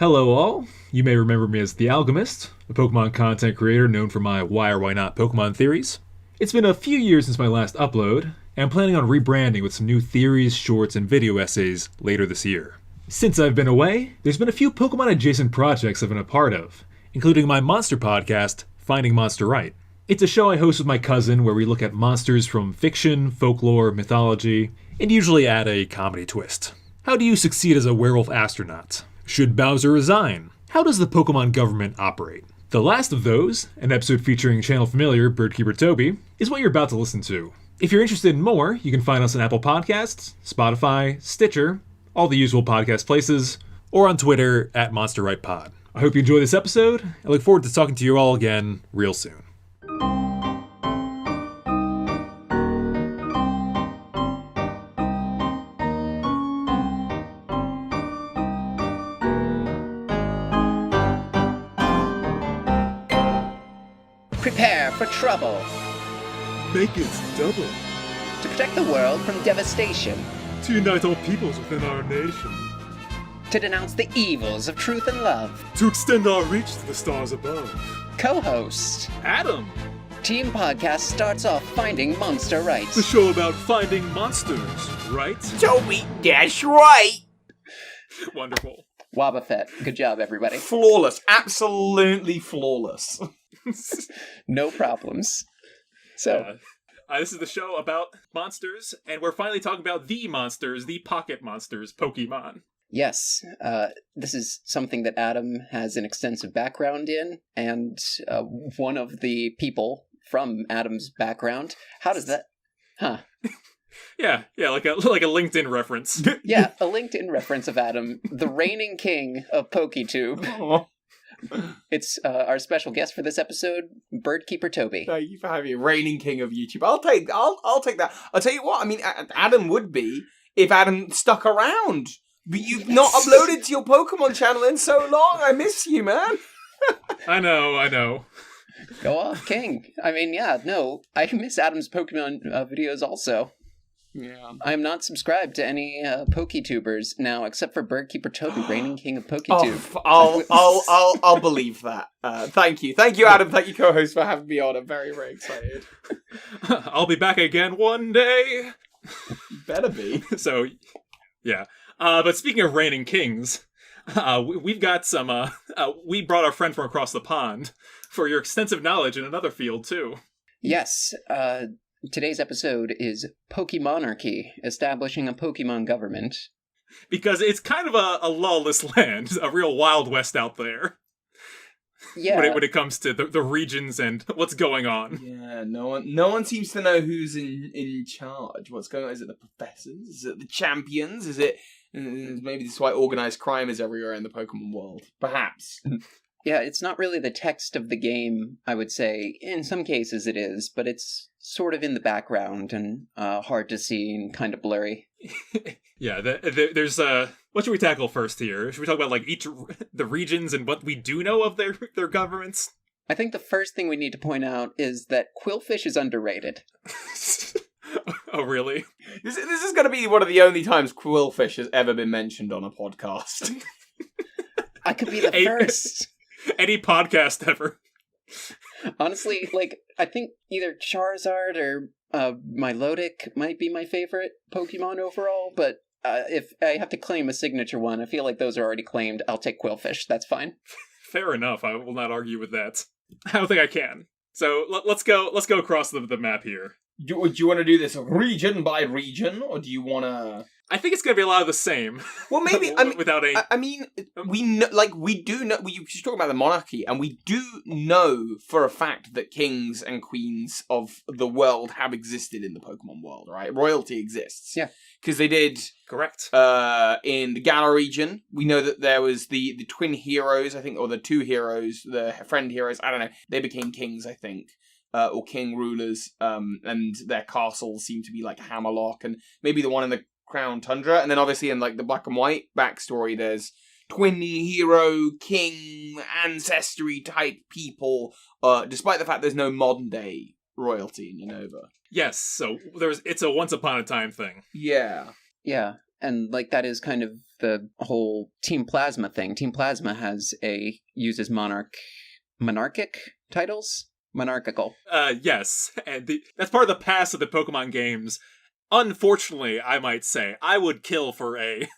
Hello all, you may remember me as the Algamist, a Pokemon content creator known for my why or why not Pokemon theories. It's been a few years since my last upload, and I'm planning on rebranding with some new theories, shorts, and video essays later this year. Since I've been away, there's been a few Pokemon adjacent projects I've been a part of, including my monster podcast, Finding Monster Right. It's a show I host with my cousin where we look at monsters from fiction, folklore, mythology, and usually add a comedy twist. How do you succeed as a werewolf astronaut? Should Bowser resign? How does the Pokemon government operate? The last of those, an episode featuring channel familiar Birdkeeper Toby, is what you're about to listen to. If you're interested in more, you can find us on Apple Podcasts, Spotify, Stitcher, all the usual podcast places, or on Twitter at MonsterRightPod. I hope you enjoy this episode. I look forward to talking to you all again real soon. Prepare for trouble. Make it double. To protect the world from devastation. To unite all peoples within our nation. To denounce the evils of truth and love. To extend our reach to the stars above. Co-host Adam! Team Podcast starts off Finding Monster Right. The show about finding monsters, right? Toby, that's right. Wonderful. Wobbuffet. Good job, everybody. Flawless. Absolutely flawless. No problems. So, This is the show about monsters, and we're finally talking about the monsters, the pocket monsters, Pokemon. yes, this is something that Adam has an extensive background in, and one of the people from Adam's background. How does that... Huh. Yeah, like a LinkedIn reference. Yeah, a LinkedIn reference of Adam, the reigning king of PokeTube. Oh, It's our special guest for this episode, Birdkeeper Toby. thank you for having me, reigning king of YouTube. I'll take that. I'll tell you what. I mean, Adam would be if Adam stuck around. But you've not uploaded to your Pokemon channel in so long. I miss you, man. I know. Go off, king. I mean, yeah, no, I miss Adam's Pokemon videos also. Yeah. I am not subscribed to any PokeTubers now, except for Birdkeeper Toby, reigning king of PokeTube. I'll believe that. Thank you, Adam. Thank you, co-host, for having me on. I'm very, very excited. I'll be back again one day. Better be. So, yeah. But speaking of reigning kings, we've got some, we brought our friend from across the pond for your extensive knowledge in another field, too. Yes, today's episode is Pokémonarchy, establishing a Pokemon government. Because it's kind of a lawless land, a real Wild West out there. Yeah. When it comes to the regions and what's going on. Yeah, no one seems to know who's in charge. What's going on? Is it the professors? Is it the champions? Is it maybe this is why organized crime is everywhere in the Pokemon world? Perhaps. Yeah, it's not really the text of the game, I would say. In some cases it is, but it's sort of in the background and hard to see and kind of blurry. Yeah, there's what should we tackle first here? Should we talk about like the regions and what we do know of their governments? I think the first thing we need to point out is that Quillfish is underrated. Oh, really? This is going to be one of the only times Quillfish has ever been mentioned on a podcast. I could be the first. Any podcast ever. Honestly, I think either Charizard or Milotic might be my favorite Pokemon overall, but if I have to claim a signature one, I feel like those are already claimed. I'll take Quillfish, that's fine. Fair enough, I will not argue with that. I don't think I can. So let's go across the map here. Do you want to do this region by region, or do you want to... I think it's going to be a lot of the same. Well, maybe, without any... we know, we do know, we just talking about the monarchy, and we do know for a fact that kings and queens of the world have existed in the Pokemon world, right? Royalty exists. Yeah. Because they did... Correct. In the Galar region, we know that there was the twin heroes, I think, or the two heroes, the friend heroes, I don't know, they became kings, I think. Or king rulers, and their castles seem to be like Hammerlock, and maybe the one in the Crown Tundra, and then obviously in like the Black and White backstory, there's twin hero, king, ancestry type people, despite the fact there's no modern day royalty in Unova. Yes, so it's a once upon a time thing. Yeah. Yeah, and like that is kind of the whole Team Plasma thing. Team Plasma uses monarchic titles? Monarchical. Yes, and that's part of the past of the Pokemon games. Unfortunately, I might say, I would kill for a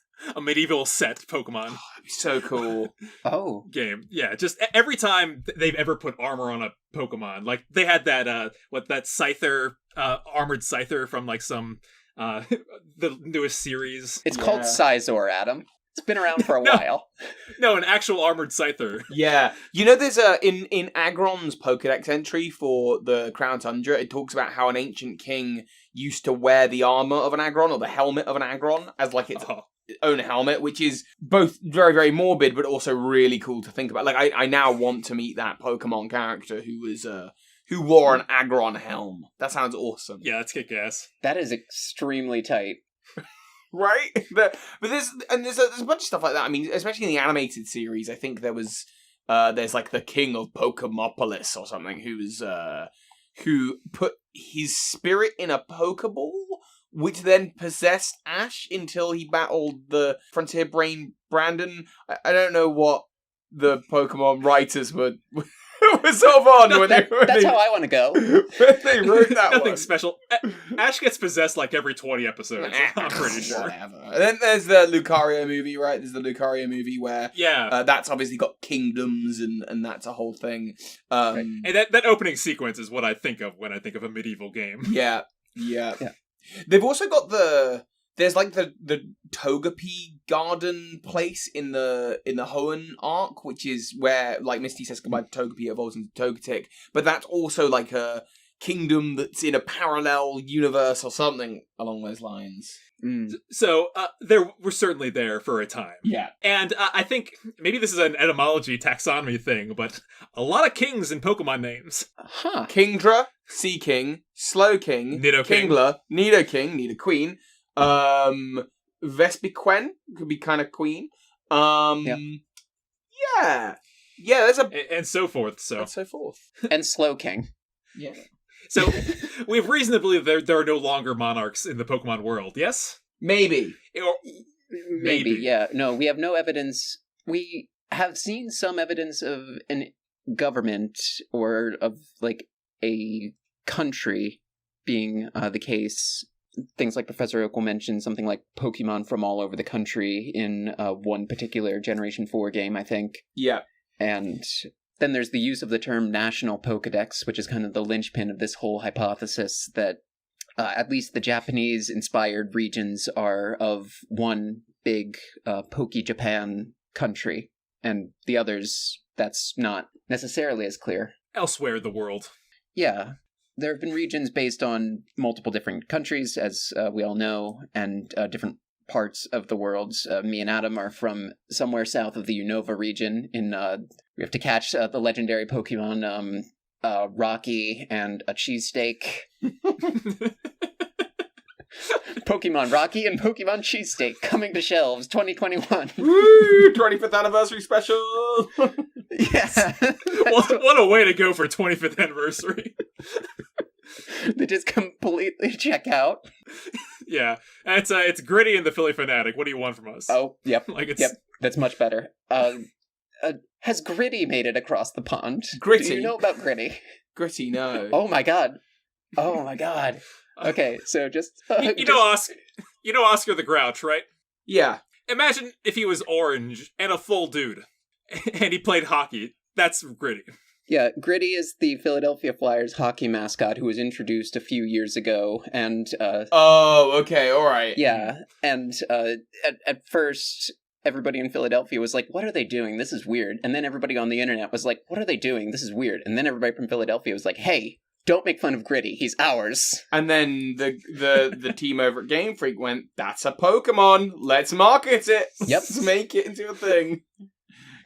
medieval set Pokemon That'd be so cool. Oh. game. Yeah, just every time they've ever put armor on a Pokemon, like they had that that Scyther, armored Scyther from like some the newest series. It's called Scizor, Adam. It's been around for a No. while. No, an actual armored Scyther. Yeah. You know, there's in Agron's Pokedex entry for the Crown Tundra, it talks about how an ancient king used to wear the armor of an Agron, or the helmet of an Agron, as like its own helmet, which is both very, very morbid, but also really cool to think about. Like, I now want to meet that Pokemon character who wore an Agron helm. That sounds awesome. Yeah, that's kick-ass. That is extremely tight. Right? But there's a bunch of stuff like that. I mean, especially in the animated series, I think there's like the king of Pokemopolis or something who put his spirit in a Pokeball, which then possessed Ash until he battled the Frontier Brain Brandon. I don't know what the Pokemon writers were sort of on when That's how I want to go. when they wrote that Nothing one. special. Ash gets possessed like every 20 episodes, I'm pretty sure. Whatever. And then there's the Lucario movie, right? There's the Lucario movie where Yeah. that's obviously got kingdoms and that's a whole thing. And that opening sequence is what I think of when I think of a medieval game. Yeah. They've also got there's like the Togepi garden place in the Hoenn arc, which is where like Misty says goodbye to Togepi, evolves into Togetic, but that's also like a kingdom that's in a parallel universe or something along those lines. So we're certainly there for a time. Yeah. And I think maybe this is an etymology taxonomy thing, but a lot of kings in Pokemon names. Huh. Kingdra, Sea King, Slow King, Nidoking. Kingler, Nidoking, Nidoqueen, Vespiquen could be kind of queen. Yeah, there's And so forth. and so forth. And Slow King. Yeah. So we have reason to believe there are no longer monarchs in the Pokemon world, yes? Maybe. Or, Maybe, Maybe. yeah. No, we have no evidence. We have seen some evidence of an government or of like a country being the case. Things like Professor Oak will mention something like Pokemon from all over the country in one particular Generation 4 game, I think. Yeah. And then there's the use of the term National Pokedex, which is kind of the linchpin of this whole hypothesis that at least the Japanese-inspired regions are of one big Poke-Japan country, and the others, that's not necessarily as clear. elsewhere in the world. Yeah, there have been regions based on multiple different countries, as we all know, and different parts of the world. Me and Adam are from somewhere south of the Unova region. We have to catch the legendary Pokemon Rocky and a cheesesteak. Pokemon Rocky and Pokemon Cheesesteak coming to shelves 2021. Woo! 25th anniversary special! Yeah. What a way to go for 25th anniversary. They just completely check out. Yeah, it's Gritty and the Philly Fanatic. What do you want from us? Oh, yep. Like it's Yep, that's much better. Has Gritty made it across the pond? Gritty? Do you know about Gritty? Gritty, no. Oh my god. Oh my god. Okay, so just... you know Oscar the Grouch, right? Yeah. Imagine if he was orange and a full dude, and he played hockey. That's Gritty. Yeah, Gritty is the Philadelphia Flyers hockey mascot who was introduced a few years ago, and Oh, okay, alright. yeah, and at first everybody in Philadelphia was like, "What are they doing? This is weird." And then everybody on the internet was like, "What are they doing? This is weird." And then everybody from Philadelphia was like, "Hey, don't make fun of Gritty. He's ours." And then the team over at Game Freak went, "That's a Pokemon. Let's market it. Yep. Let's make it into a thing."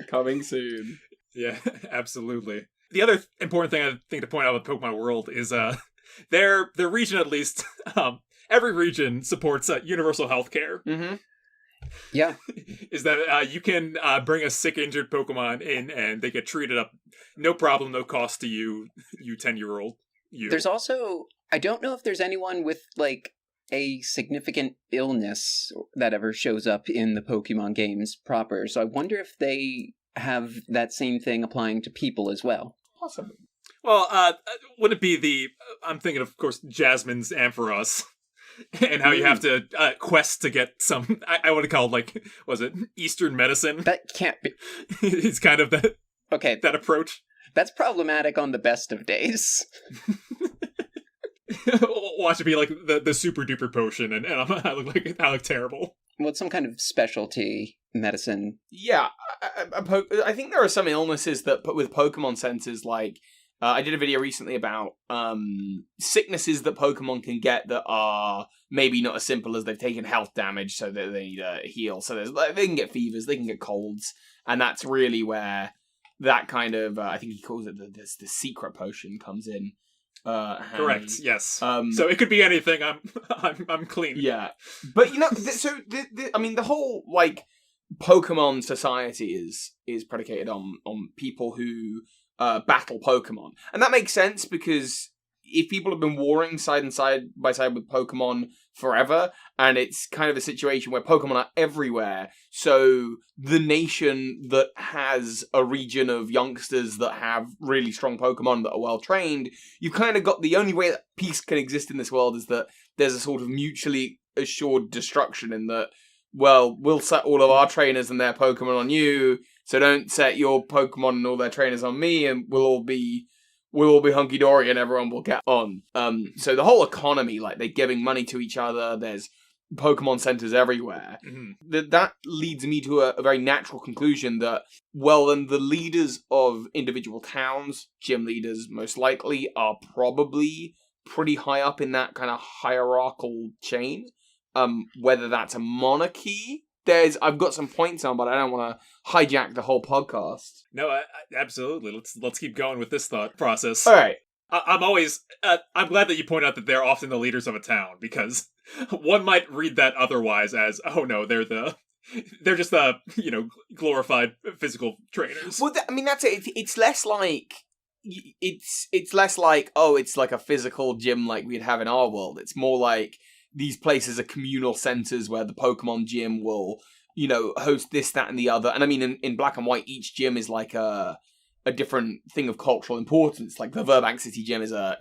Coming soon. Yeah, absolutely. The other important thing I think to point out about the Pokemon world is their region, at least, every region supports universal health care. Mm-hmm. Yeah. Is that you can bring a sick, injured Pokemon in and they get treated up, no problem, no cost to you 10-year-old. There's also, I don't know if there's anyone with, like, a significant illness that ever shows up in the Pokemon games proper. So I wonder if they have that same thing applying to people as well. Possibly. Well, would it be I'm thinking, of course, Jasmine's Ampharos. And how you have to quest to get some, I want to call it, like, was it Eastern medicine? That can't be. It's kind of that approach. That's problematic on the best of days. Watch it be like the super duper potion, and I look terrible. Well, it's some kind of specialty medicine. Yeah, I think there are some illnesses that with Pokemon centers, like, I did a video recently about sicknesses that Pokemon can get that are maybe not as simple as they've taken health damage, so that they need to heal. So they can get fevers, they can get colds, and that's really where that kind of I think he calls it the secret potion comes in. Correct. Yes. So it could be anything. I'm clean. Yeah, but I mean, the whole like Pokemon society is predicated on people who battle Pokemon. And that makes sense because if people have been warring side by side with Pokemon forever, and it's kind of a situation where Pokemon are everywhere, so the nation that has a region of youngsters that have really strong Pokemon that are well trained, you've kind of got the only way that peace can exist in this world is that there's a sort of mutually assured destruction in that, well, we'll set all of our trainers and their Pokemon on you, so don't set your Pokemon and all their trainers on me, and we'll all be hunky-dory and everyone will get on. So the whole economy, like, they're giving money to each other, there's Pokemon centers everywhere. Mm-hmm. That leads me to a very natural conclusion that, well, then the leaders of individual towns, gym leaders most likely, are probably pretty high up in that kind of hierarchical chain. Whether that's a monarchy, I've got some points on, but I don't want to hijack the whole podcast. No, absolutely. Let's keep going with this thought process. All right. I'm always I'm glad that you point out that they're often the leaders of a town, because one might read that otherwise as, oh no, they're just the glorified physical trainers. Well, I mean, that's it. It's less like it's less like, oh, it's like a physical gym like we'd have in our world. It's more like these places are communal centers where the Pokemon gym will, host this, that, and the other. And I mean, in Black and White, each gym is like a different thing of cultural importance. Like the Burbank City gym is a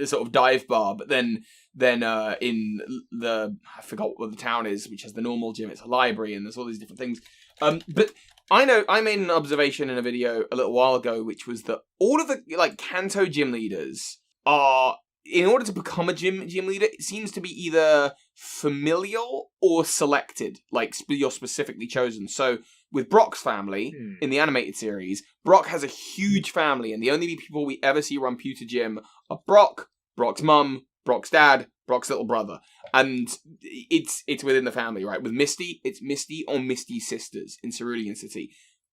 sort of dive bar, but then in I forgot what the town is, which has the normal gym, it's a library, and there's all these different things. But I made an observation in a video a little while ago, which was that all of the Kanto gym leaders are, in order to become a gym leader, it seems to be either familial or selected, like you're specifically chosen. So with Brock's family in the animated series, Brock has a huge family, and the only people we ever see run Pewter Gym are Brock, Brock's mum, Brock's dad, Brock's little brother, and it's within the family, right? With Misty, it's Misty or Misty's sisters in Cerulean City.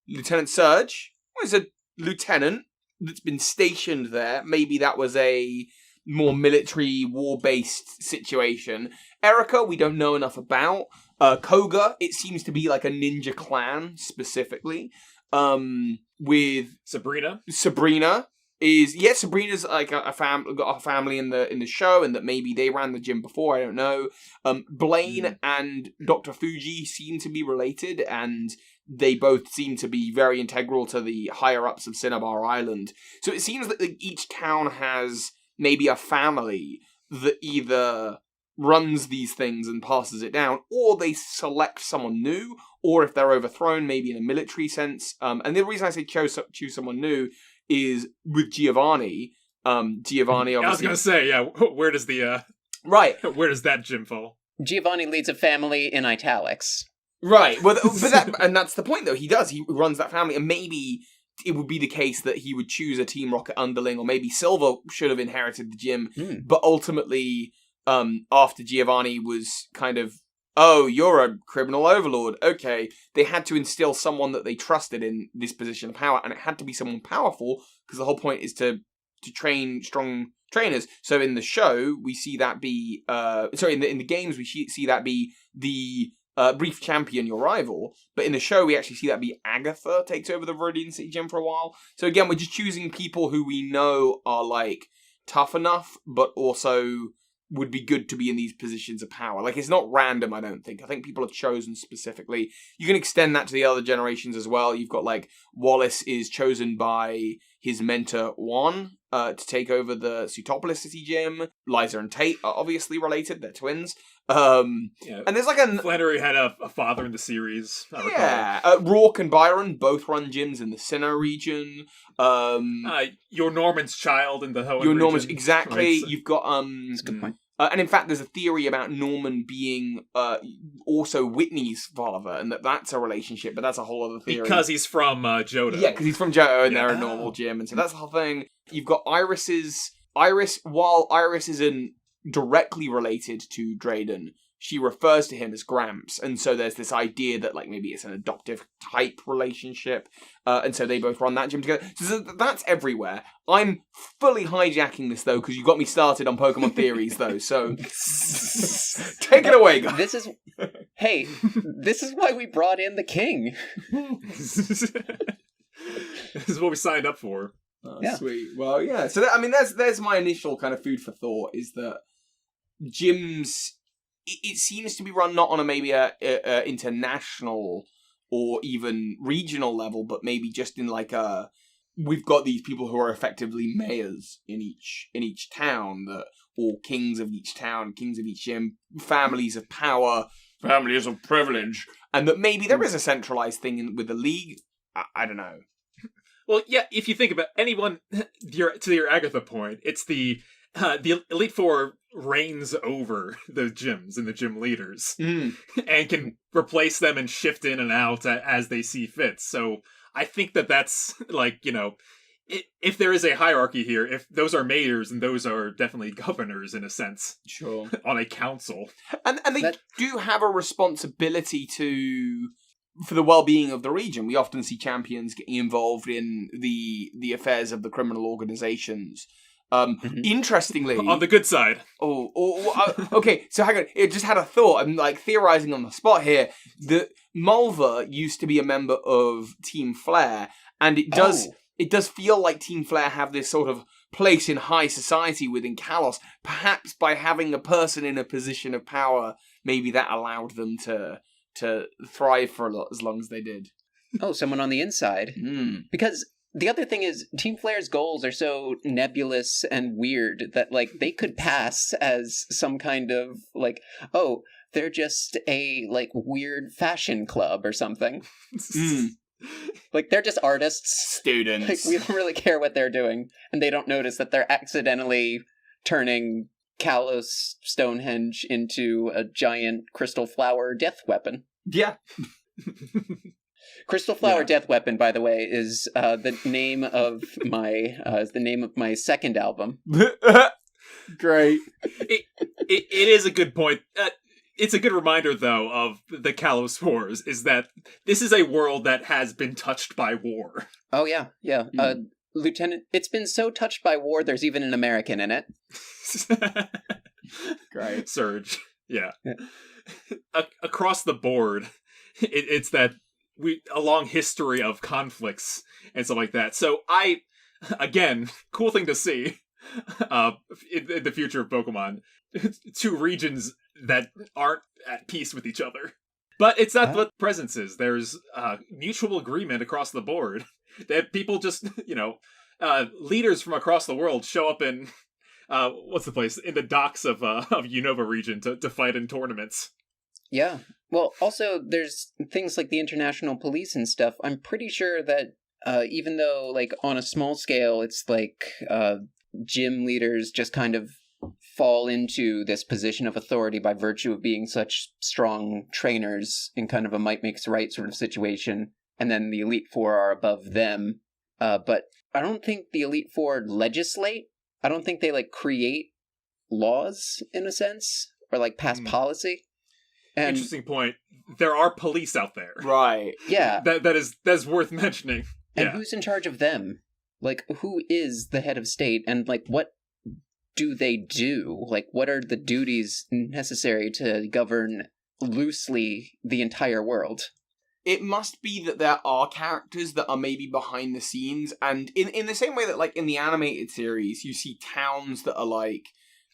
Lieutenant Surge was a lieutenant that's been stationed there. Maybe that was a more military, war-based situation. Erica, we don't know enough about. Koga, it seems to be like a ninja clan, specifically. With Sabrina Sabrina's like got a family in the show, and that maybe they ran the gym before, I don't know. Blaine and Dr. Fuji seem to be related, and they both seem to be very integral to the higher-ups of Cinnabar Island. So it seems that each town has maybe a family that either runs these things and passes it down, or they select someone new, or if they're overthrown, maybe in a military sense. And the reason I say choose someone new is with Giovanni. Giovanni, obviously. I was going to say, yeah, where does right. Where does that gym fall? Giovanni leads a family in italics. Right. Well, but that's the point, though. He runs that family, and maybe it would be the case that he would choose a Team Rocket underling, or maybe Silver should have inherited the gym, but ultimately, after Giovanni was kind of, oh, you're a criminal overlord, okay, they had to instill someone that they trusted in this position of power, and it had to be someone powerful, because the whole point is to train strong trainers. So in the show, we see that be, in the games, we see that be the brief champion, your rival, but in the show we actually see that be Agatha takes over the Viridian City Gym for a while. So again, we're just choosing people who we know are like tough enough, but also would be good to be in these positions of power. Like, it's not random, I don't think. I think people are chosen specifically. You can extend that to the other generations as well. You've got, like, Wallace is chosen by his mentor, Juan, to take over the Sutopolis City Gym. Liza and Tate are obviously related. They're twins. And there's, like, Flannery had a father in the series. I recall. Yeah. Rourke and Byron both run gyms in the Sinnoh region. Your Norman's child in the Hoenn Your region. Norman's, exactly. Right, so- You've got, That's a good point. and in fact, there's a theory about Norman being also Whitney's father, and that's a relationship, but that's a whole other theory. Because he's from Johto. Yeah, because he's from Johto, and Yeah. they're a normal gym, and so that's the whole thing. You've got Iris, while Iris isn't directly related to Drayden, she refers to him as Gramps, and so there's this idea that, like, maybe it's an adoptive type relationship, and so they both run that gym together. So that's everywhere. I'm fully hijacking this, though, because you got me started on Pokemon theories, though, so take it away, guys. This is why we brought in the king. This is what we signed up for. Oh, Yeah. Sweet. Well, yeah. So, there's my initial kind of food for thought, is that gyms... It seems to be run not on a international or even regional level, but maybe just in like we've got these people who are effectively mayors in each town, or kings of each town, kings of each gym, families of power, families of privilege, and that maybe there is a centralized thing with the league. I don't know. Well, yeah, if you think about anyone, to your Agatha point, it's the Elite Four reigns over the gyms and the gym leaders and can replace them and shift in and out as they see fit. So I think that's, like, if there is a hierarchy here, if those are mayors, and those are definitely governors in a sense. Sure. On a council. And they do have a responsibility for the well-being of the region. We often see champions getting involved in the affairs of the criminal organizations. Interestingly, on the good side. Okay, so hang on. It just had a thought. I'm like theorizing on the spot here. That Mulva used to be a member of Team Flare, and it does feel like Team Flare have this sort of place in high society within Kalos. Perhaps by having a person in a position of power, maybe that allowed them to thrive for as long as they did. Oh, someone on the inside. Because the other thing is, Team Flare's goals are so nebulous and weird that, like, they could pass as some kind of, like, oh, they're just a, like, weird fashion club or something. Like, they're just artists. Students. Like, we don't really care what they're doing. And they don't notice that they're accidentally turning Kalos Stonehenge into a giant crystal flower death weapon. Yeah. Crystal Flower Death Weapon, by the way, is the name of my second album. Great. It is a good point. It's a good reminder, though, of the Kalos Wars, is that this is a world that has been touched by war. Oh, yeah. Lieutenant, it's been so touched by war, there's even an American in it. Great. Surge. Yeah. Across the board, it's that a long history of conflicts and stuff like that. So again, cool thing to see in the future of Pokemon. Two regions that aren't at peace with each other. But it's not what presence is. There's mutual agreement across the board that people just, leaders from across the world show up in, what's the place? In the docks of Unova region to fight in tournaments. Yeah. Well, also, there's things like the international police and stuff. I'm pretty sure that even though, like, on a small scale, it's like gym leaders just kind of fall into this position of authority by virtue of being such strong trainers in kind of a might makes right sort of situation, and then the Elite Four are above them. But I don't think the Elite Four legislate. I don't think they, like, create laws, in a sense, or, like, pass policy. And, interesting point. There are police out there. Right. Yeah. That's worth mentioning. And who's in charge of them? Like, who is the head of state? And, like, what do they do? Like, what are the duties necessary to govern loosely the entire world? It must be that there are characters that are maybe behind the scenes, and in the same way that, like, in the animated series, you see towns that are, like,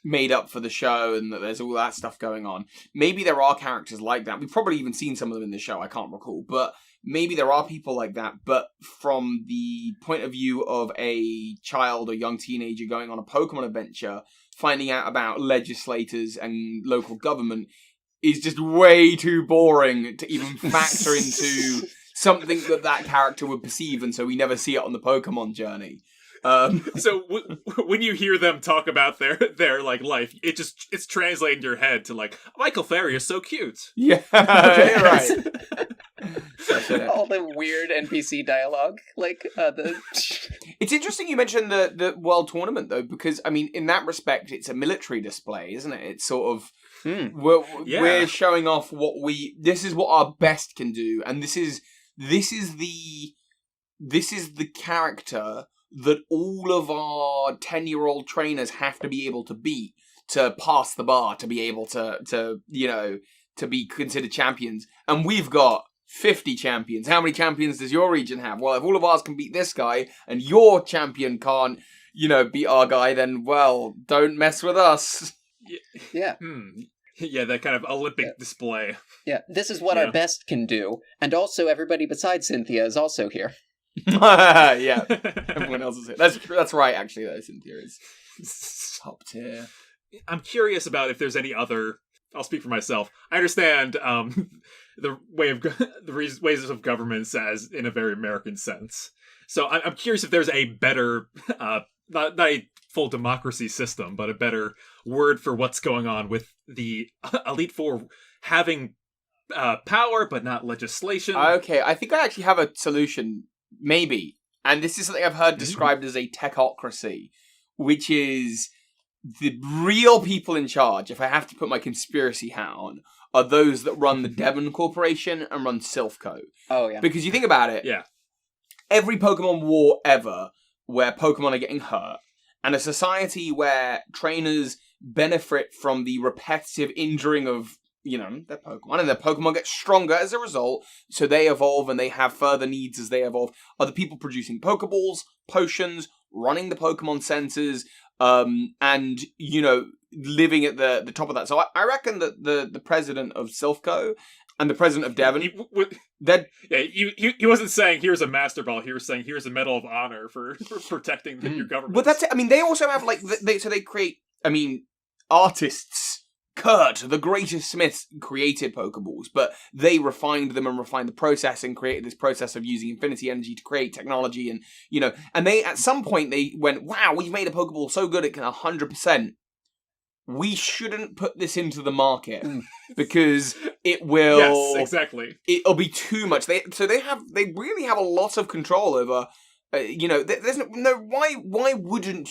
made up for the show and that there's all that stuff going on. Maybe there are characters like that. We've probably even seen some of them in the show, I can't recall. But maybe there are people like that. But from the point of view of a child or young teenager going on a Pokemon adventure, finding out about legislators and local government is just way too boring to even factor into something that character would perceive, and so we never see it on the Pokemon journey. So when you hear them talk about their like life, it's translated in your head to like, Michael Ferry is so cute. Yeah, you're right. All the weird NPC dialogue, like the. It's interesting you mentioned the World Tournament though, because I mean, in that respect, it's a military display, isn't it? It's sort of we're showing off this is what our best can do, and this is the character that all of our 10-year-old trainers have to be able to beat to pass the bar, to be able to be considered champions. And we've got 50 champions. How many champions does your region have? Well, if all of ours can beat this guy and your champion can't, beat our guy, then, well, don't mess with us. Yeah. Yeah, that kind of Olympic display. Yeah, this is what our best can do. And also everybody besides Cynthia is also here. Yeah, everyone else is here. That's right, actually, though. Cynthia is top tier. I'm curious about if there's any other. I'll speak for myself. I understand the ways of governments as in a very American sense. So I'm curious if there's a better, not a full democracy system, but a better word for what's going on with the Elite Four having power but not legislation. Okay, I think I actually have a solution. Maybe. And this is something I've heard described as a techocracy, which is the real people in charge, if I have to put my conspiracy hat on, are those that run the Devon Corporation and run Silphco. Oh, yeah. Because you think about it, every Pokemon war ever where Pokemon are getting hurt, and a society where trainers benefit from the repetitive injuring of their Pokemon, and their Pokemon get stronger as a result, so they evolve and they have further needs as they evolve, are the people producing Pokeballs, potions, running the Pokemon centers, and, living at the top of that. So I reckon that the president of Silphco and the president of Devon... He wasn't saying, here's a Master Ball, he was saying, here's a Medal of Honor for protecting your government. But that's it. I mean, they also have, they create, artists... Kurt, the greatest smiths, created Pokeballs, but they refined them and refined the process and created this process of using infinity energy to create technology. And, and they, at some point, they went, wow, we've made a Pokeball so good it can 100%. We shouldn't put this into the market because it will... Yes, exactly. It'll be too much. They really have a lot of control over... there's why wouldn't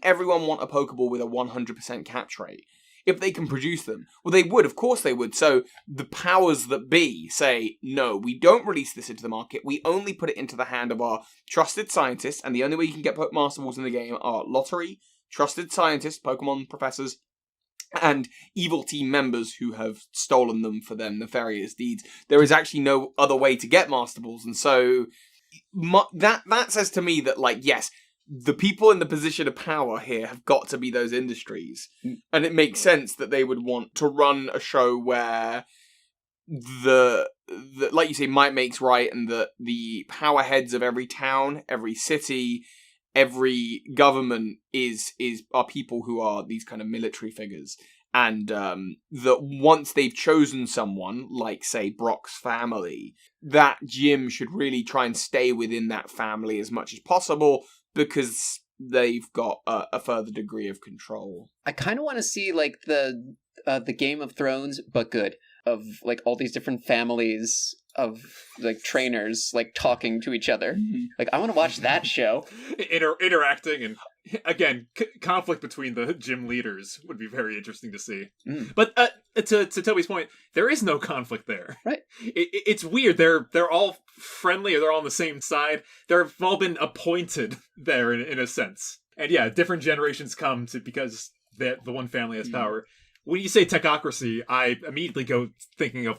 everyone want a Pokeball with a 100% catch rate? If they can produce them. Well, they would. Of course they would. So the powers that be say, no, we don't release this into the market. We only put it into the hand of our trusted scientists. And the only way you can get Master Balls in the game are lottery, trusted scientists, Pokemon professors, and evil team members who have stolen them for their nefarious deeds. There is actually no other way to get Master Balls. And so that says to me that, yes, the people in the position of power here have got to be those industries. And it makes sense that they would want to run a show where the like you say, might makes right, and the power heads of every town, every city, every government are people who are these kind of military figures. And that once they've chosen someone, like, say, Brock's family, that gym should really try and stay within that family as much as possible, because they've got a further degree of control. I kind of want to see the Game of Thrones, but good, of all these different families of trainers talking to each other. Mm-hmm. I want to watch that show. Interacting, and again, conflict between the gym leaders would be very interesting to see. But to Toby's point, there is no conflict there. Right. It's weird. They're all friendly, or they're all on the same side. They've all been appointed there in a sense. And yeah, different generations come to because the one family has power. When you say techocracy, I immediately go thinking of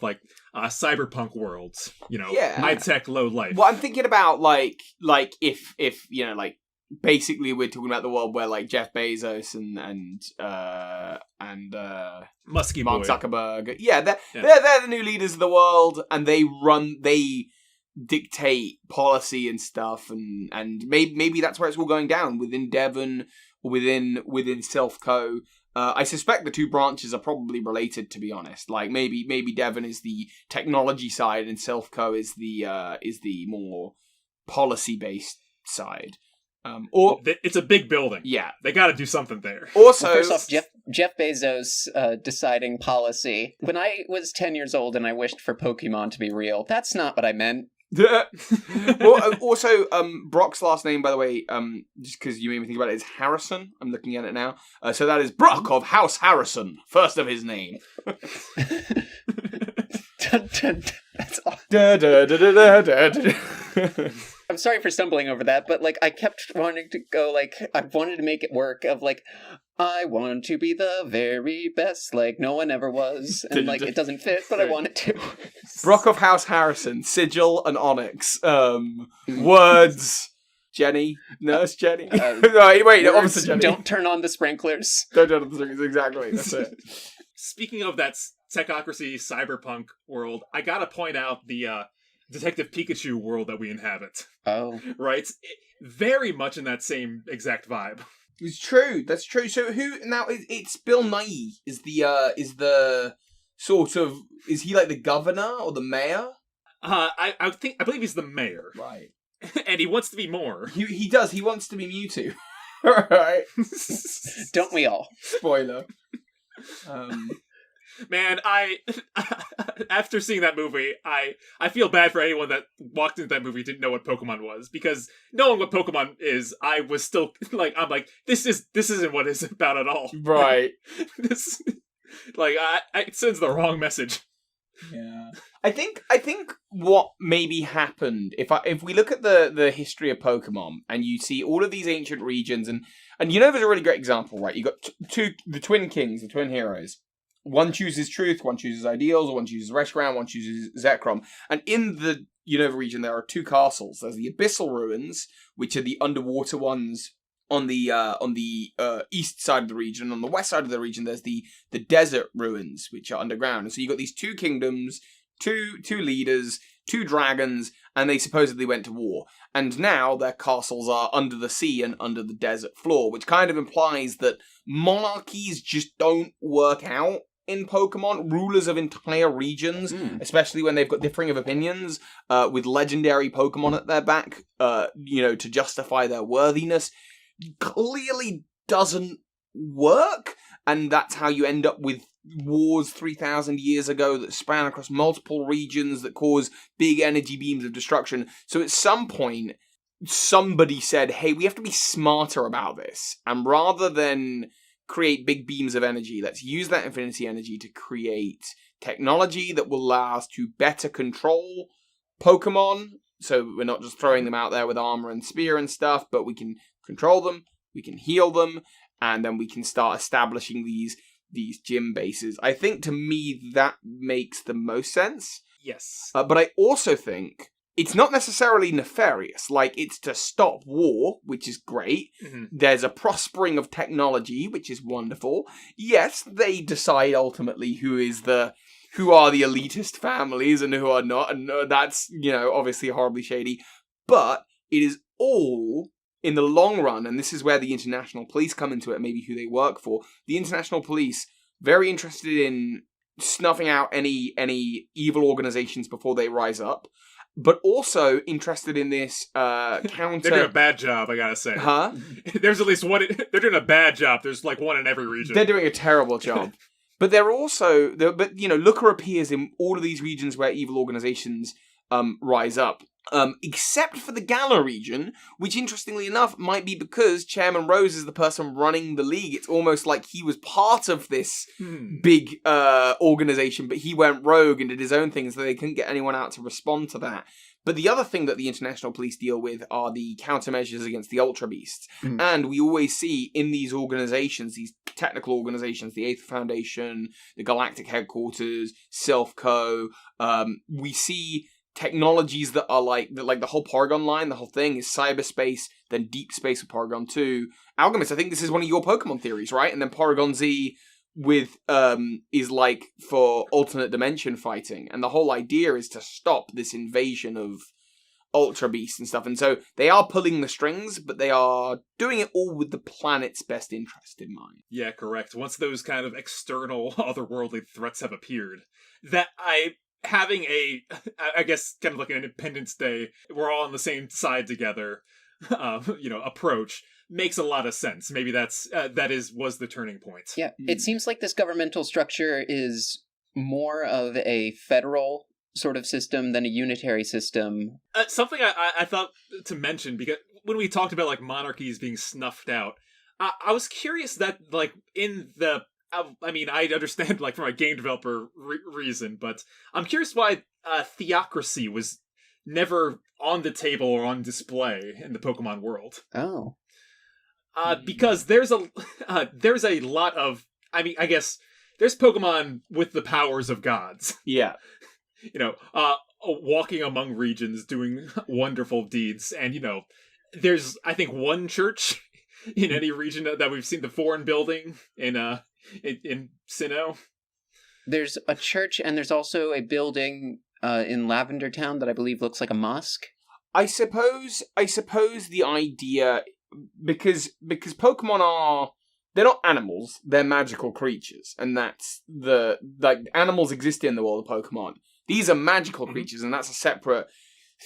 cyberpunk worlds, high tech, low life. Well, I'm thinking about if basically we're talking about the world where like Jeff Bezos and Muskie Mark boy. Zuckerberg, they're the new leaders of the world, and they dictate policy and stuff, and maybe that's where it's all going down within Devon or within Silphco. I suspect the two branches are probably related, to be honest. Like maybe Devon is the technology side and Silphco is the more policy based side. Or It's a big building. yeah, They got to do something there. also Well, first off, Jeff Bezos deciding policy. When I was 10 years old and I wished for Pokemon to be real, that's not what I meant. well, also, Brock's last name, by the way, just because you made me think about it, is Harrison. I'm looking at it now. So that is Brock of House Harrison, first of his name. That's all. I'm sorry for stumbling over that, but like I kept wanting to go like I wanted to make it work of like I want to be the very best like no one ever was, and like it doesn't fit, but I want it to. Brock of House Harrison, Sigil and Onyx. Words. Jenny, Nurse Jenny. No, wait, Officer Jenny. Don't turn on the sprinklers. Don't turn on the sprinklers. Exactly. That's it. Speaking of that technocracy cyberpunk world, I gotta point out the Detective Pikachu world that we inhabit. Oh, Right? Very much in that same exact vibe. It's true. That's true. So who now? It's Bill Nighy. Is the sort of is he like the governor or the mayor? I believe he's the mayor, Right. and he wants to be more. He does. He wants to be Mewtwo. Right. don't we all? Spoiler. Man, after seeing that movie, I feel bad for anyone that walked into that movie and didn't know what Pokemon was, because knowing what Pokemon is, I was still like, I'm like, this isn't what it's about at all. Right. This, like, it sends the wrong message. Yeah. I think what maybe happened if we look at the history of Pokemon and you see all of these ancient regions and there's a really great example, right? You got the twin kings, the twin heroes. One chooses truth, one chooses ideals, one chooses Reshiram, one chooses Zekrom. And in the Unova region, there are two castles. There's the Abyssal Ruins, which are the underwater ones on the east side of the region. On the west side of the region, there's the Desert Ruins, which are underground. And so you got these two kingdoms, two leaders, two dragons, and they supposedly went to war. And now their castles are under the sea and under the desert floor, which kind of implies that monarchies just don't work out in Pokemon. Rulers of entire regions, especially when they've got differing of opinions, with legendary Pokemon at their back, to justify their worthiness, clearly doesn't work. And that's how you end up with wars 3,000 years ago that span across multiple regions that cause big energy beams of destruction. So at some point, somebody said, hey, we have to be smarter about this. And rather than create big beams of energy, let's use that infinity energy to create technology that will allow us to better control Pokemon. So we're not just throwing them out there with armor and spear and stuff, but we can control them, we can heal them, and then we can start establishing these gym bases. I think to me that makes the most sense. Yes. But I also think it's not necessarily nefarious. Like, it's to stop war, which is great. Mm-hmm. There's a prospering of technology, which is wonderful. Yes, they decide ultimately who are the elitist families and who are not, and that's, obviously horribly shady. But it is all, in the long run, and this is where the international police come into it, maybe who they work for. The international police, very interested in snuffing out any evil organizations before they rise up, but also interested in this counter... They're doing a bad job, I gotta say. Huh? There's at least one... They're doing a bad job. There's like one in every region. They're doing a terrible job. But they're also... Looker appears in all of these regions where evil organizations rise up. Except for the Galar region, which interestingly enough might be because Chairman Rose is the person running the league. It's almost like he was part of this big organization, but he went rogue and did his own thing, so they couldn't get anyone out to respond to that. But the other thing that the international police deal with are the countermeasures against the Ultra Beasts. And we always see in these organizations, these technical organizations, the Aether Foundation, the Galactic Headquarters, Silphco, we see technologies that are like the whole Porygon line, the whole thing is cyberspace, then deep space with Porygon 2. Algamist, I think this is one of your Pokemon theories, right? And then Porygon Z with is like for alternate dimension fighting, and the whole idea is to stop this invasion of Ultra Beasts and stuff. And so they are pulling the strings, but they are doing it all with the planet's best interest in mind. Yeah, correct. Once those kind of external otherworldly threats have appeared, having I guess, kind of like an Independence Day, we're all on the same side together, approach makes a lot of sense. Maybe was the turning point. Yeah, it seems like this governmental structure is more of a federal sort of system than a unitary system. Something I thought to mention, because when we talked about like monarchies being snuffed out, I was curious that like in the I understand like from a game developer reason, but I'm curious why theocracy was never on the table or on display in the Pokemon world. Oh. Because there's a lot of, I guess there's Pokemon with the powers of gods. Yeah. Walking among regions, doing wonderful deeds, and there's I think one church in any region that we've seen, the foreign building in Sinnoh. There's a church, and there's also a building in Lavender Town that I believe looks like a mosque. I suppose the idea, because Pokemon they're not animals, they're magical creatures, and that's animals exist in the world of Pokemon. These are magical creatures, and that's a separate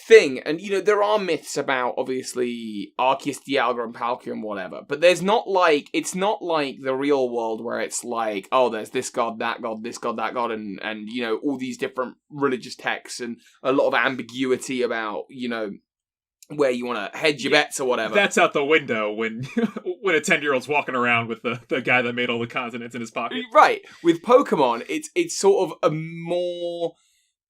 thing. And, there are myths about, obviously, Arceus, Dialga, and Palkia and whatever, but it's not like the real world where it's like, oh, there's this god, that god, this god, that god, and all these different religious texts, and a lot of ambiguity about, where you want to hedge your bets or whatever. That's out the window when a 10-year-old's walking around with the guy that made all the continents in his pocket. Right. With Pokemon, it's sort of a more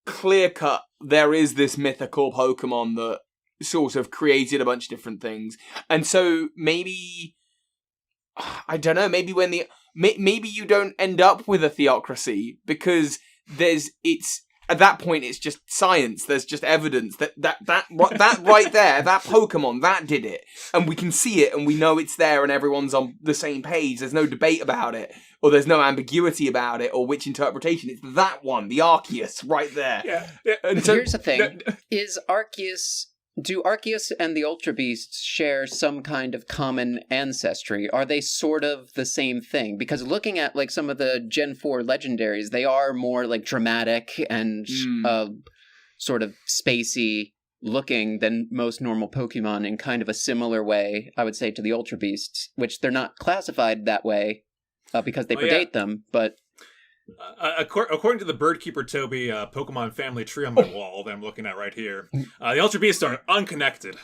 clear-cut, there is this mythical Pokemon that sort of created a bunch of different things. And so maybe, I don't know, maybe maybe you don't end up with a theocracy because at that point, it's just science. There's just evidence that right there, that Pokemon, that did it. And we can see it, and we know it's there, and everyone's on the same page. There's no debate about it, or there's no ambiguity about it, or which interpretation. It's that one, the Arceus, right there. Yeah. And so, here's the thing. Do Arceus and the Ultra Beasts share some kind of common ancestry? Are they sort of the same thing? Because looking at like some of the Gen 4 legendaries, they are more like dramatic and sort of spacey looking than most normal Pokemon in kind of a similar way, I would say, to the Ultra Beasts, which they're not classified that way because they predate them, but... according to the Birdkeeper Toby Pokemon family tree on my wall that I'm looking at right here, the Ultra Beasts are unconnected.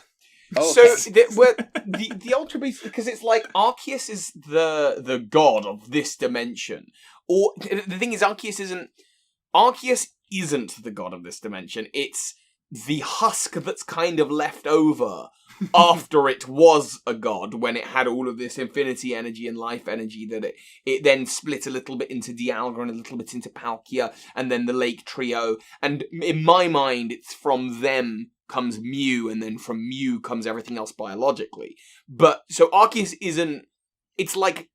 Oh, okay. So the Ultra Beasts, because it's like Arceus is the god of this dimension, or the thing is Arceus isn't the god of this dimension. It's the husk that's kind of left over after it was a god, when it had all of this infinity energy and life energy, that it then split a little bit into Dialga and a little bit into Palkia, and then the Lake Trio. And in my mind, it's from them comes Mew, and then from Mew comes everything else biologically. But so Arceus isn't. It's like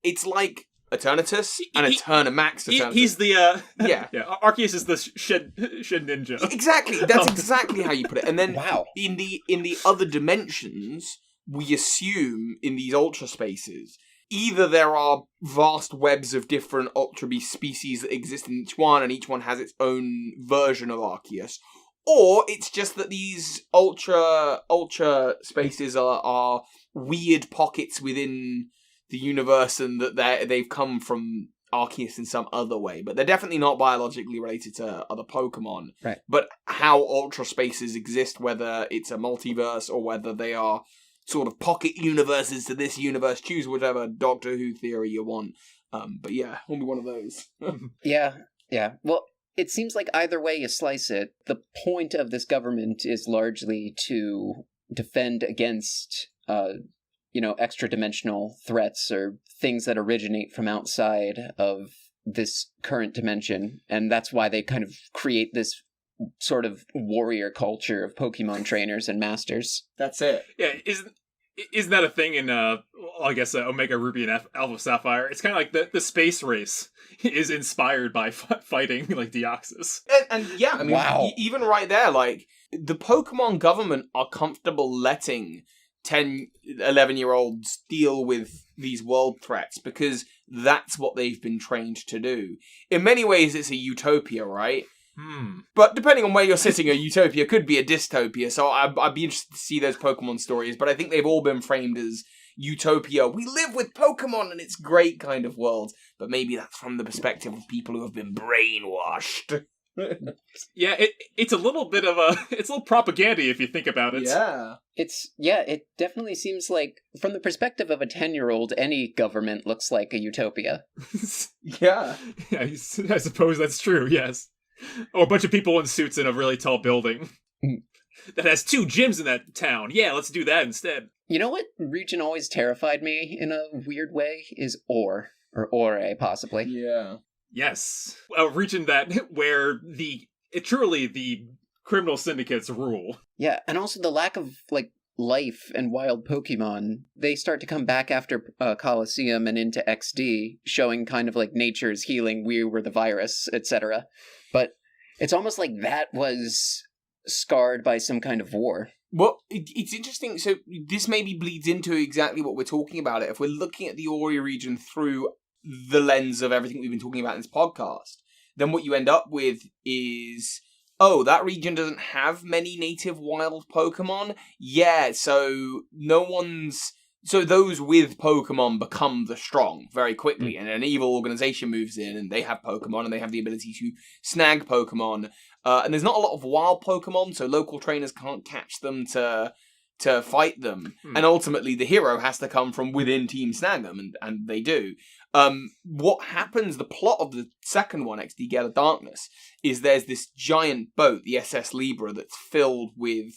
Eternatus and Eternamax Eternatus. He's the yeah. Arceus is the shed ninja. Exactly. That's exactly how you put it. And then wow. in the other dimensions, we assume in these ultra spaces, either there are vast webs of different Ultra Beast species that exist in each one, and each one has its own version of Arceus, or it's just that these ultra spaces are weird pockets within the universe, and that they've come from Arceus in some other way, but they're definitely not biologically related to other Pokemon. Right. But how ultra spaces exist, whether it's a multiverse or whether they are sort of pocket universes to this universe, choose whichever Doctor Who theory you want. But yeah, only one of those. Yeah. Well, it seems like either way you slice it, the point of this government is largely to defend against extra-dimensional threats or things that originate from outside of this current dimension. And that's why they kind of create this sort of warrior culture of Pokemon trainers and masters. That's it. Yeah, isn't that a thing in I guess Omega Ruby and Alpha Sapphire? It's kind of like the space race is inspired by fighting like Deoxys. And yeah, I mean, Wow. even right there, like, the Pokemon government are comfortable letting 10, 11-year-olds deal with these world threats because that's what they've been trained to do. In many ways, it's a utopia, right? But depending on where you're sitting, a utopia could be a dystopia, so I'd be interested to see those Pokemon stories, but I think they've all been framed as utopia. We live with Pokemon and it's great kind of world, but maybe that's from the perspective of people who have been brainwashed. Yeah, it's a little bit of it's a little propaganda if you think about it. Yeah. It definitely seems like, from the perspective of a 10-year-old, any government looks like a utopia. Yeah. Yeah, I suppose that's true, yes. Or a bunch of people in suits in a really tall building that has 2 gyms in that town. Yeah, let's do that instead. You know what region always terrified me in a weird way is Or Ore, possibly. Yeah. Yes. A region that where truly the criminal syndicates rule. Yeah, and also the lack of, like, life and wild Pokemon. They start to come back after Colosseum and into XD, showing kind of like nature's healing, we were the virus, etc. But it's almost like that was scarred by some kind of war. Well, it's interesting. So this maybe bleeds into exactly what we're talking about. If we're looking at the Ori region through the lens of everything we've been talking about in this podcast, then what you end up with is, oh, that region doesn't have many native wild Pokemon? Yeah, so so those with Pokemon become the strong very quickly, and an evil organization moves in, and they have Pokemon, and they have the ability to snag Pokemon, and there's not a lot of wild Pokemon, so local trainers can't catch them to fight them, and ultimately the hero has to come from within Team Snag'em, and they do. What happens, the plot of the second one, XD Gale of Darkness, is there's this giant boat, the SS Libra, that's filled with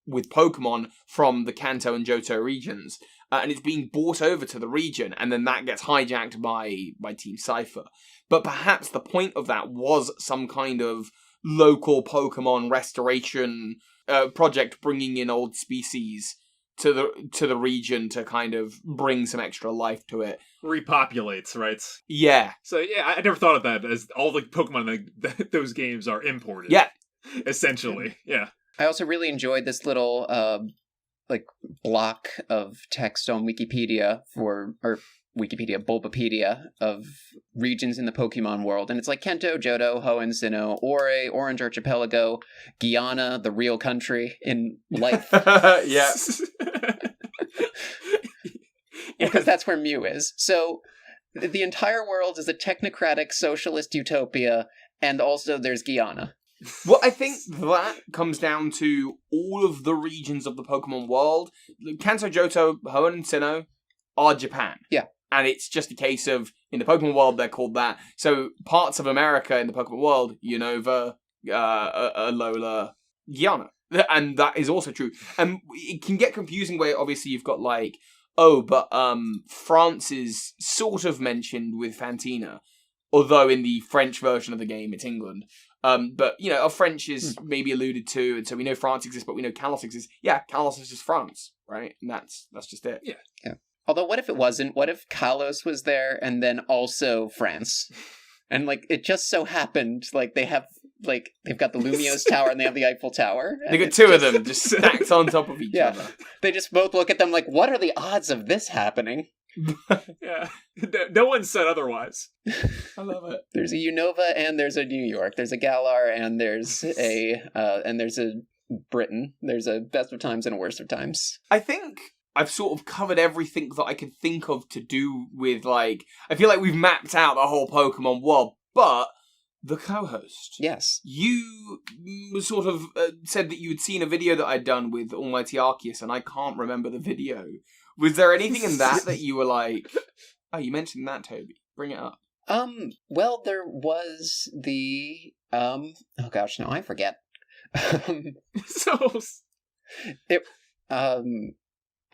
Pokemon from the Kanto and Johto regions, and it's being brought over to the region, and then that gets hijacked by Team Cypher. But perhaps the point of that was some kind of local Pokemon restoration project, bringing in old species to the region to kind of bring some extra life to it. Repopulates, right? Yeah. So yeah, I never thought of that as all the Pokemon in those games are imported. Yeah. Essentially, yeah. I also really enjoyed this little block of text on Wikipedia Bulbapedia of regions in the Pokemon world, and it's like Kanto, Johto, Hoenn, Sinnoh, Ore, Orange Archipelago, Guyana, the real country in life. Yeah. Because that's where Mew is. So the entire world is a technocratic socialist utopia, and also there's Guyana. Well, I think that comes down to all of the regions of the Pokemon world. Kanto, Johto, Hoenn, and Sinnoh are Japan. Yeah. And it's just a case of, in the Pokemon world, they're called that. So parts of America in the Pokemon world, Unova, Alola, Guyana. And that is also true. And it can get confusing where obviously you've got like, France is sort of mentioned with Fantina. Although in the French version of the game, it's England. But, French is maybe alluded to, and so we know France exists, but we know Kalos exists. Yeah, Kalos is just France, right? And that's just it. Yeah. Although, what if it wasn't? What if Kalos was there, and then also France? And, it just so happened, they've got the Lumiose Tower, and they have the Eiffel Tower. They got two of them just stacked on top of each other. They just both look at them like, what are the odds of this happening? Yeah, no one said otherwise. I love it. There's a Unova and there's a New York. There's a Galar and there's a Britain. There's a best of times and a worst of times. I think I've sort of covered everything that I could think of to do with I feel like we've mapped out the whole Pokemon world, but the co-host. Yes. You sort of said that you had seen a video that I'd done with Almighty Arceus, and I can't remember the video. Was there anything in that you were like, oh, you mentioned that, Toby. Bring it up. Well, there was the, oh gosh, no, I forget. I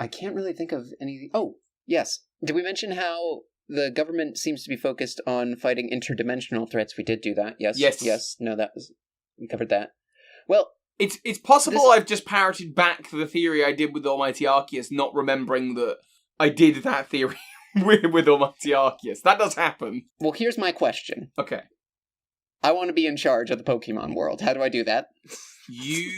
can't really think of anything. Oh, yes. Did we mention how the government seems to be focused on fighting interdimensional threats? We did do that, yes. Yes. Yes, no, we covered that. Well, It's possible I've just parroted back the theory I did with Almighty Arceus, not remembering that I did that theory with Almighty Arceus. That does happen. well, here's my question. Okay. I want to be in charge of the Pokemon world. How do I do that? You...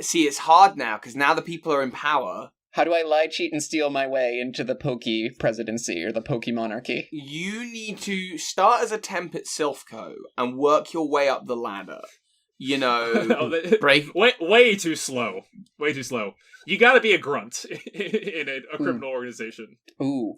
See, it's hard now, because now the people are in power. How do I lie, cheat, and steal my way into the Poke presidency or the Pokemonarchy? You need to start as a temp at Silphco and work your way up the ladder. You know, break... Way too slow. Way too slow. You gotta be a grunt in a criminal organization. Ooh.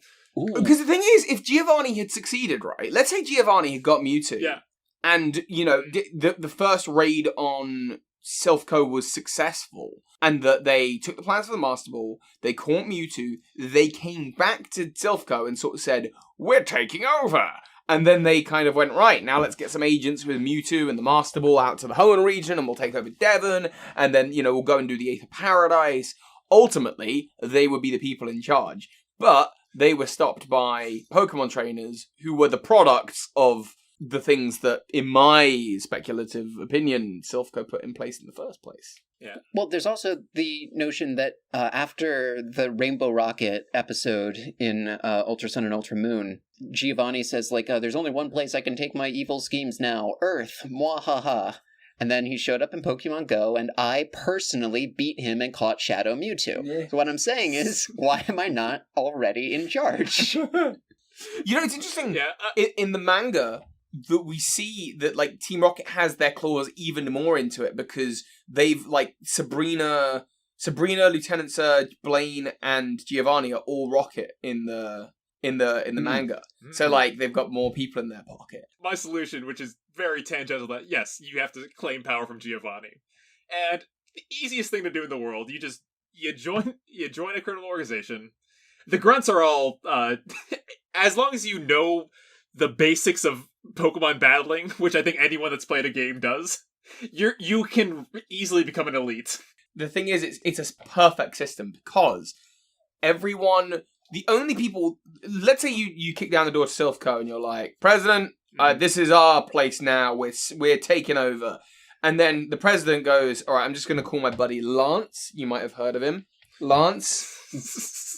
Because the thing is, if Giovanni had succeeded, right? Let's say Giovanni had got Mewtwo. Yeah. And, you know, the first raid on Silphco was successful. And that they took the plans for the Master Ball, they caught Mewtwo, they came back to Silphco and sort of said, we're taking over! And then they kind of went, right, now let's get some agents with Mewtwo and the Master Ball out to the Hoenn region, and we'll take over Devon, and then, you know, we'll go and do the Eighth of Paradise. Ultimately, they would be the people in charge. But they were stopped by Pokemon trainers who were the products of the things that, in my speculative opinion, Silphco put in place in the first place. Yeah. Well, there's also the notion that after the Rainbow Rocket episode in Ultra Sun and Ultra Moon, Giovanni says, like, there's only one place I can take my evil schemes now. Earth. Mwahaha. And then he showed up in Pokemon Go, and I personally beat him and caught Shadow Mewtwo. Yeah. So what I'm saying is, why am I not already in charge? You know, it's interesting. Yeah. In the manga, that we see that, like, Team Rocket has their claws even more into it because they've, like, Sabrina, Lieutenant Surge, Blaine, and Giovanni are all Rocket in the manga. So, like, they've got more people in their pocket. My solution, which is very tangential, that yes, you have to claim power from Giovanni, and the easiest thing to do in the world, you join a criminal organization. The grunts are all as long as you know the basics of Pokemon battling, which I think anyone that's played a game does, you can easily become an elite. The thing is, it's a perfect system because everyone, the only people, let's say you kick down the door to Silphco and you're like, President, this is our place now, we're taking over. And then the president goes, all right, I'm just going to call my buddy Lance. You might have heard of him. Lance,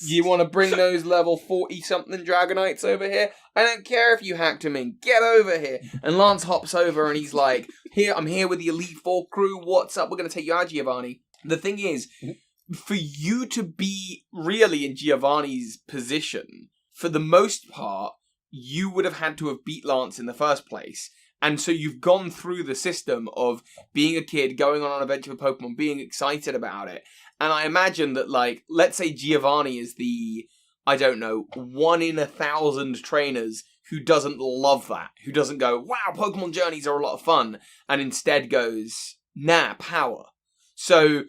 you want to bring those level 40-something Dragonites over here? I don't care if you hacked him in. Get over here. And Lance hops over and he's like, I'm here with the Elite Four crew. What's up? We're going to take you out, Giovanni. The thing is, for you to be really in Giovanni's position, for the most part, you would have had to have beat Lance in the first place. And so you've gone through the system of being a kid, going on an adventure with Pokemon, being excited about it. And I imagine that, like, let's say Giovanni is the, I don't know, 1 in 1,000 trainers who doesn't love that, who doesn't go, wow, Pokemon journeys are a lot of fun, and instead goes, nah, power. So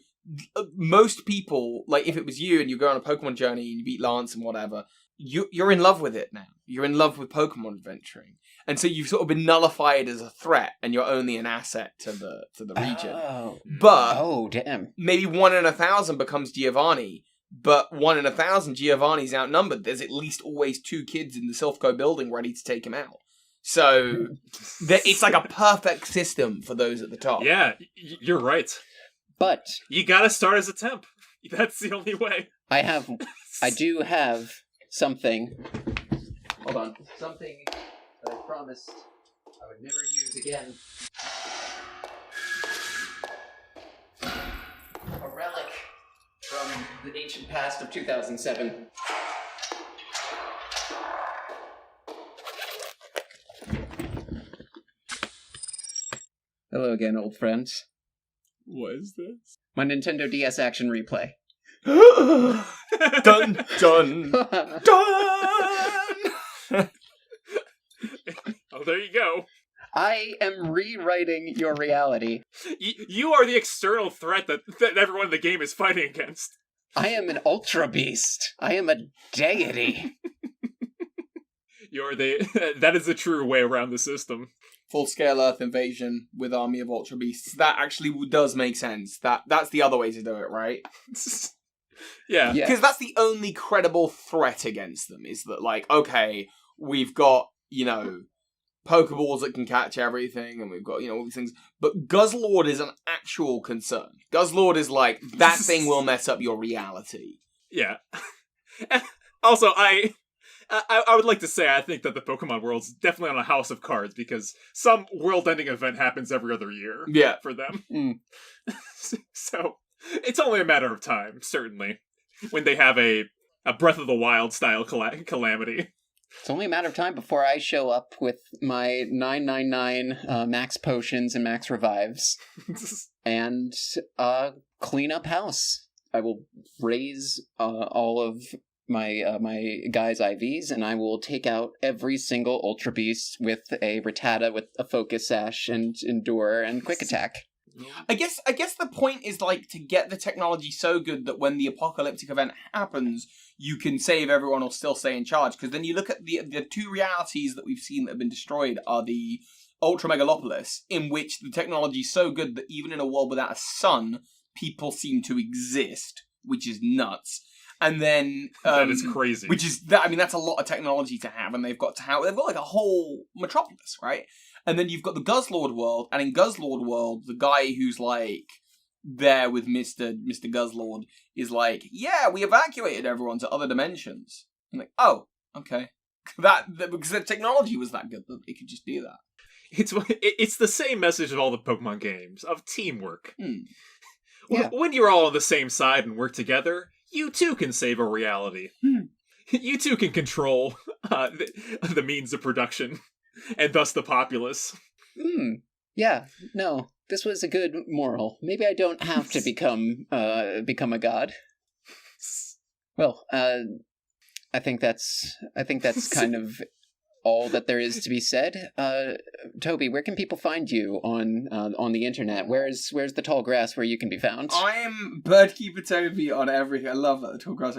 most people, like, if it was you and you go on a Pokemon journey and you beat Lance and whatever, you're in love with it now. You're in love with Pokemon adventuring. And so you've sort of been nullified as a threat, and you're only an asset to the region. Oh. But damn. Maybe 1 in 1,000 becomes Giovanni, but 1 in 1,000 Giovanni's outnumbered. There's at least always 2 kids in the Silphco building ready to take him out. So it's like a perfect system for those at the top. Yeah, you're right. But you gotta start as a temp. That's the only way. I do have something. Hold on. Something that I promised I would never use again. A relic from the ancient past of 2007. Hello again, old friends. What is this? My Nintendo DS Action Replay. Dun, dun, dun! Oh, there you go. I am rewriting your reality. You are the external threat that everyone in the game is fighting against. I am an Ultra Beast. I am a deity. That is the true way around the system. Full-scale Earth invasion with army of Ultra Beasts. That actually does make sense. That's the other way to do it, right? Yeah. Because that's the only credible threat against them, is that, like, okay, we've got, you know, Pokeballs that can catch everything, and we've got, all these things. But Guzzlord is an actual concern. Guzzlord is like, that thing will mess up your reality. Yeah. Also, I would like to say I think that the Pokemon world's definitely on a house of cards because some world-ending event happens every other year. Yeah. For them. So it's only a matter of time, certainly, when they have a Breath of the Wild style calamity. It's only a matter of time before I show up with my 999 max potions and max revives and clean up house. I will raise all of my guys' IVs, and I will take out every single Ultra Beast with a Rattata with a Focus Sash and Endure and Quick Attack. I guess the point is like to get the technology so good that when the apocalyptic event happens, you can save everyone or still stay in charge. Because then you look at the two realities that we've seen that have been destroyed are the Ultra Megalopolis, in which the technology is so good that even in a world without a sun, people seem to exist, which is nuts. And then that is crazy. Which is that, I mean, that's a lot of technology to have, and they've got like a whole metropolis, right? And then you've got the Guzzlord world, and in Guzzlord world, the guy who's like there with Mr. Guzzlord is like, yeah, we evacuated everyone to other dimensions. I'm like, oh, okay, that because the technology was that good that they could just do that. It's the same message of all the Pokemon games of teamwork. Yeah. When you're all on the same side and work together, you too can save a reality. You too can control the means of production, and thus the populace. Yeah, no, this was a good moral. Maybe I don't have to become a god. Well, I think that's kind of all that there is to be said. Toby, where can people find you on the internet? Where's the tall grass where you can be found? I am Birdkeeper Toby on everything. I love that, the tall grass.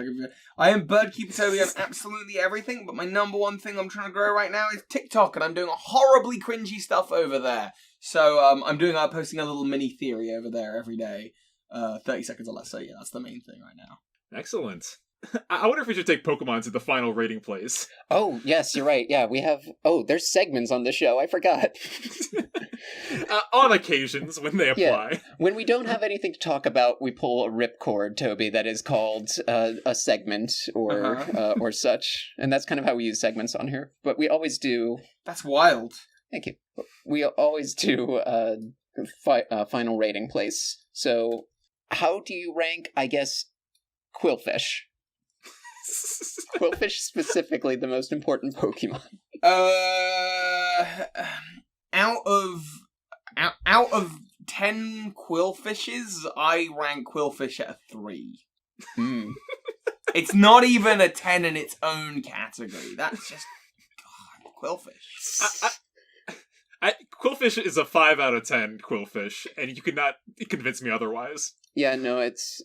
I am Birdkeeper Toby on absolutely everything, but my number one thing I'm trying to grow right now is TikTok, and I'm doing horribly cringy stuff over there. So I'm posting a little mini theory over there every day, 30 seconds or less. So yeah, that's the main thing right now. Excellent. I wonder if we should take Pokemon to the final rating place. Oh, yes, you're right. Yeah, we have... Oh, there's segments on the show. I forgot. On occasions, when they apply. Yeah. When we don't have anything to talk about, we pull a ripcord, Toby, that is called a segment or such. And that's kind of how we use segments on here. But we always do... That's wild. Thank you. We always do final rating place. So, how do you rank, I guess, Quillfish? Quillfish specifically, the most important Pokemon. Out of 10 Quillfishes, I rank Quillfish at a 3. It's not even a 10 in its own category. That's just God, Quillfish. Quillfish is a 5 out of 10 Quillfish, and you could not convince me otherwise. Yeah, no, it's...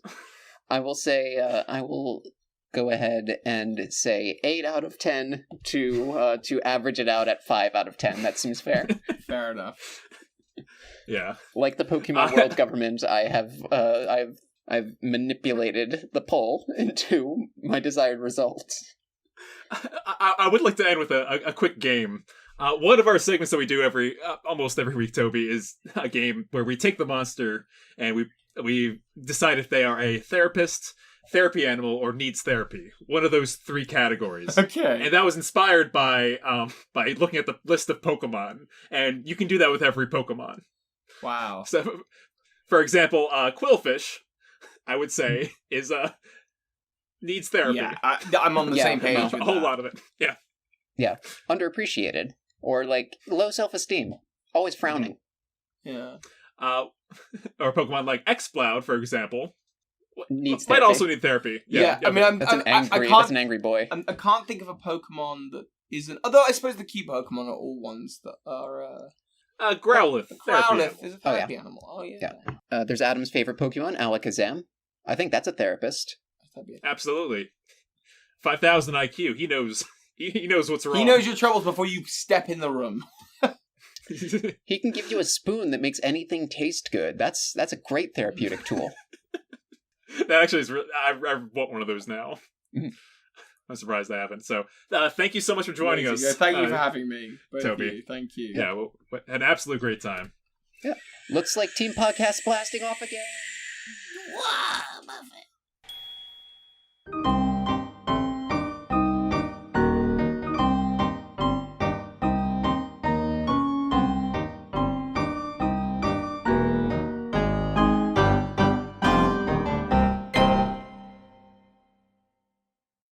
I will say, I will go ahead and say 8 out of 10 to average it out at 5 out of 10. That seems fair. Fair enough. Yeah. Like the Pokemon World Government, I've manipulated the poll into my desired result. I would like to end with a quick game. One of our segments that we do almost every week, Toby, is a game where we take the monster and we decide if they are a therapist, therapy animal, or needs therapy. One of those 3 categories. Okay. And that was inspired by looking at the list of Pokemon, and you can do that with every Pokemon. Wow. So, for example, Quillfish, I would say, is needs therapy. Yeah, I'm on the same page with a whole that. lot of it. Yeah. Yeah. Underappreciated. Or, like, low self-esteem. Always frowning. Yeah. Or Pokemon like Exploud, for example, Needs might therapy. also need therapy. Yeah, I mean, That's an angry boy. I can't think of a Pokemon that isn't. Although I suppose the key Pokemon are all ones that are. Growlithe. Growlithe is a therapy animal. Oh yeah. There's Adam's favorite Pokemon, Alakazam. I think that's a therapist. Absolutely. 5,000 IQ. He knows. He knows what's wrong. He knows your troubles before you step in the room. He can give you a spoon that makes anything taste good. That's a great therapeutic tool. That actually is. I want one of those now. I'm surprised that happened. So thank you so much for joining us. Yeah, thank you for having me, both Toby. of you. Thank you. Yeah, well, an absolute great time. Yeah. Looks like Team Podcast blasting off again. Wow, Buffett.